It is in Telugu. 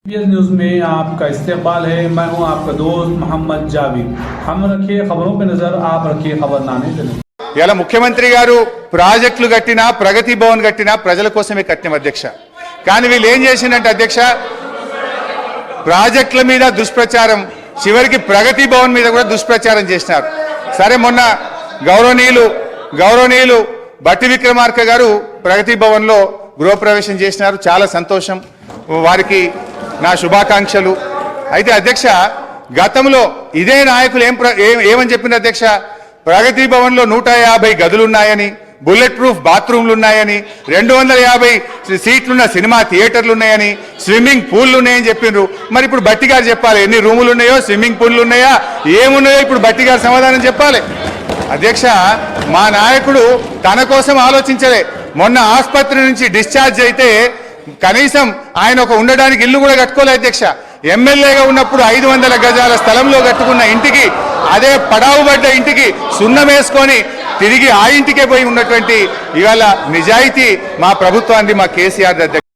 न्यूज में आपका इस्तेमाल है। मैं हूं आपका दोस्त मोहम्मद जावेद। हम रखिए खबरों पे नजर, आप रखिए खबरनामे पे नजर। ఇలా ముఖ్యమంత్రి గారు ప్రాజెక్టులు కట్టినా ప్రగతి భవన్ కట్టినా ప్రజల కోసమే కట్టిన అధ్యక్ష. కానీ వీళ్ళు ఏం చేసిందంటే అధ్యక్ష, ప్రాజెక్టుల మీద దుష్ప్రచారం, చివరికి ప్రగతి భవన్ మీద కూడా దుష్ప్రచారం చేసినారు. సరే, మొన్న గౌరవనీయులు బట్టి విక్రమార్క గారు ప్రగతి భవన్లో గృహప్రవేశం చేసినారు. చాలా సంతోషం, వారికి నా శుభాకాంక్షలు. అయితే అధ్యక్ష, గతంలో ఇదే నాయకులు ఏమని చెప్పిన అధ్యక్ష, ప్రగతి భవన్లో 150 గదులున్నాయని, బుల్లెట్ ప్రూఫ్ బాత్రూమ్లు ఉన్నాయని, 250 సీట్లున్న సినిమా థియేటర్లు ఉన్నాయని, స్విమ్మింగ్ పూల్లు ఉన్నాయని చెప్పిండ్రు. మరి ఇప్పుడు బట్టి గారు చెప్పాలి, ఎన్ని రూములు ఉన్నాయో, స్విమ్మింగ్ పూల్లు ఉన్నాయా, ఏమున్నాయో ఇప్పుడు బట్టి గారు సమాధానం చెప్పాలి. అధ్యక్ష, మా నాయకుడు తన కోసం ఆలోచించలే. మొన్న ఆసుపత్రి నుంచి డిశ్చార్జ్ అయితే కనీసం ఆయన ఒక ఉండడానికి ఇల్లు కూడా కట్టుకోలే అధ్యక్ష. ఎమ్మెల్యేగా ఉన్నప్పుడు 500 గజాల స్థలంలో కట్టుకున్న ఇంటికి, అదే పడావుబడ్డ ఇంటికి సున్నం వేసుకొని తిరిగి ఆ ఇంటికే పోయి ఉన్నటువంటి ఇవాళ నిజాయితీ మా ప్రభుత్వాన్ని, మా కేసీఆర్ అధ్యక్ష.